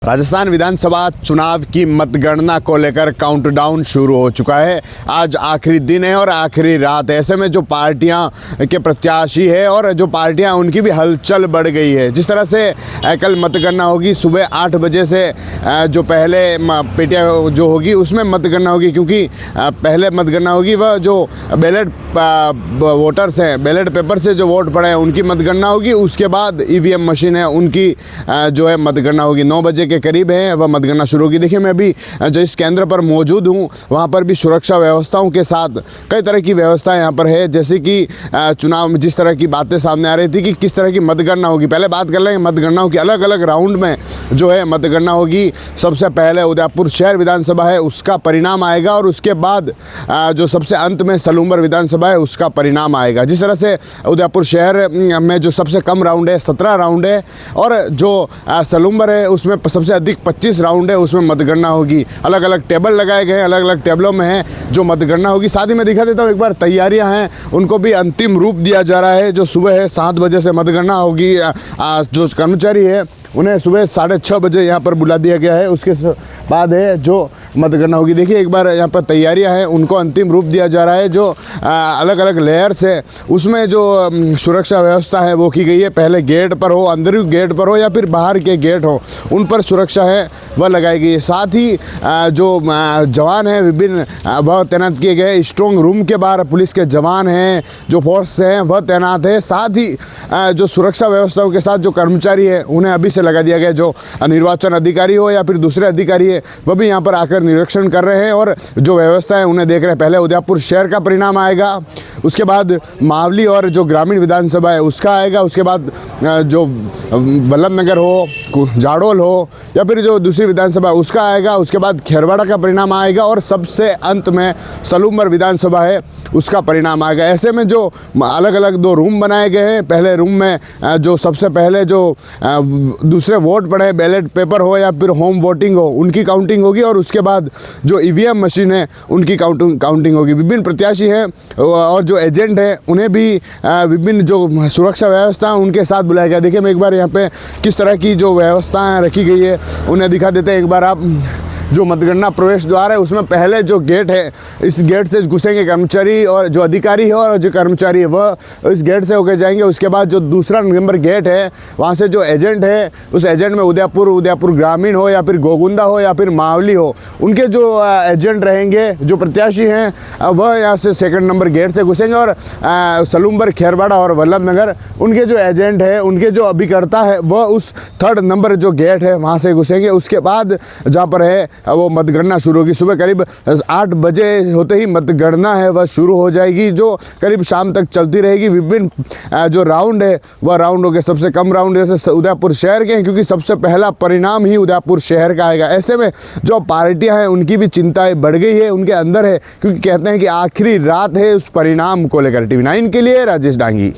राजस्थान विधानसभा चुनाव की मतगणना को लेकर काउंटडाउन शुरू हो चुका है। आज आखिरी दिन है और आखिरी रात है। ऐसे में जो पार्टियां के प्रत्याशी है और जो पार्टियां उनकी भी हलचल बढ़ गई है। जिस तरह से कल मतगणना होगी सुबह 8 बजे से जो पहले पेटियां जो होगी उसमें मतगणना होगी, क्योंकि पहले मतगणना होगी वह जो बैलेट वोटर्स हैं, बैलेट पेपर से जो वोट पड़े हैं उनकी मतगणना होगी। उसके बाद ईवीएम मशीन है उनकी जो है मतगणना होगी। 9 बजे के करीब है वह मतगणना शुरू होगी। देखिए, मैं अभी जिस केंद्र पर मौजूद हूँ वहाँ पर भी सुरक्षा व्यवस्थाओं के साथ कई तरह की व्यवस्था यहाँ पर है। जैसे कि चुनाव में जिस तरह की बातें सामने आ रही थी कि किस तरह की मतगणना होगी। पहले बात कर लेंगे मतगणनाओं की। अलग अलग राउंड में जो है मतगणना होगी। सबसे पहले उदयपुर शहर विधानसभा है उसका परिणाम आएगा और उसके बाद जो सबसे अंत में सलूम्बर विधानसभा है उसका परिणाम आएगा। जिस तरह से उदयपुर शहर में जो सबसे कम राउंड है 17 राउंड है और जो सलूम्बर है उसमें सबसे अधिक 25 राउंड है, उसमें मतगणना होगी। अलग अलग टेबल लगाए गए हैं, अलग अलग टेबलों में है जो मतगणना होगी। साथ ही मैं दिखा देता हूँ एक बार तैयारियां हैं उनको भी अंतिम रूप दिया जा रहा है। जो सुबह है 7 बजे से मतगणना होगी। जो कर्मचारी है उन्हें सुबह 6:30 बजे यहाँ पर बुला दिया गया है। उसके बाद है जो मतगणना होगी। देखिए एक बार यहाँ पर तैयारियां हैं उनको अंतिम रूप दिया जा रहा है। जो अलग अलग लेयर्स है उसमें जो सुरक्षा व्यवस्था है वो की गई है। पहले गेट पर हो, अंदर गेट पर हो या फिर बाहर के गेट हो, उन पर सुरक्षा है वह लगाई गई है। साथ ही जो जवान हैं विभिन्न वह तैनात किए गए। स्ट्रॉन्ग रूम के बाहर पुलिस के जवान हैं, जो फोर्स हैं वह तैनात है। साथ ही जो सुरक्षा व्यवस्थाओं के साथ जो कर्मचारी है उन्हें अभी से लगा दिया गया। जो निर्वाचन अधिकारी हो या फिर दूसरे अधिकारी है वह भी यहाँ पर आकर निरीक्षण कर रहे हैं और जो व्यवस्था है उन्हें देख रहे हैं। पहले उदयपुर शहर का परिणाम आएगा, उसके बाद मावली और जो ग्रामीण विधानसभा है उसका आएगा। उसके बाद जो वल्लभ नगर हो, जाडोल हो या फिर जो दूसरी विधानसभा उसका आएगा। उसके बाद खेरवाड़ा का परिणाम आएगा और सबसे अंत में सलूम्बर विधानसभा है उसका परिणाम आएगा। ऐसे में जो अलग अलग 2 रूम बनाए गए हैं। पहले रूम में जो सबसे पहले जो दूसरे वोट पड़े, बैलेट पेपर हो या फिर होम वोटिंग हो, उनकी काउंटिंग होगी और उसके बाद जो ईवीएम मशीन है उनकी काउंटिंग होगी। विभिन्न प्रत्याशी हैं और जो एजेंट हैं उन्हें भी विभिन्न जो सुरक्षा व्यवस्था उनके साथ बुलाया गया। देखिए मैं एक बार यहाँ पे किस तरह की जो व्यवस्थाएं रखी गई है उन्हें दिखा देते हैं। एक बार आप जो मतगणना प्रवेश द्वार है उसमें पहले जो गेट है इस गेट से घुसेंगे कर्मचारी और जो अधिकारी है और जो कर्मचारी है वह इस गेट से होकर जाएंगे। उसके बाद जो दूसरा नंबर गेट है वहाँ से जो एजेंट है उस एजेंट में उदयपुर ग्रामीण हो या फिर गोगुंदा हो या फिर मावली हो, उनके जो एजेंट रहेंगे, जो प्रत्याशी हैं वह यहाँ से 2nd नंबर गेट से घुसेंगे और सलूम्बर, खेरवाड़ा और वल्लभ नगर उनके जो एजेंट है, उनके जो अभिकर्ता है वह उस 3rd नंबर जो गेट है वहाँ से घुसेंगे। उसके बाद जहाँ पर है वो मतगणना शुरू होगी। सुबह करीब 8 बजे होते ही मतगणना है वह शुरू हो जाएगी, जो करीब शाम तक चलती रहेगी। विभिन्न जो राउंड है वह राउंड हो गए। सबसे कम राउंड जैसे उदयपुर शहर के हैं, क्योंकि सबसे पहला परिणाम ही उदयपुर शहर का आएगा। ऐसे में जो पार्टियां हैं उनकी भी चिंताएं बढ़ गई है, उनके अंदर है, क्योंकि कहते हैं कि आखिरी रात है उस परिणाम को लेकर। TV9 के लिए राजेश डांगी।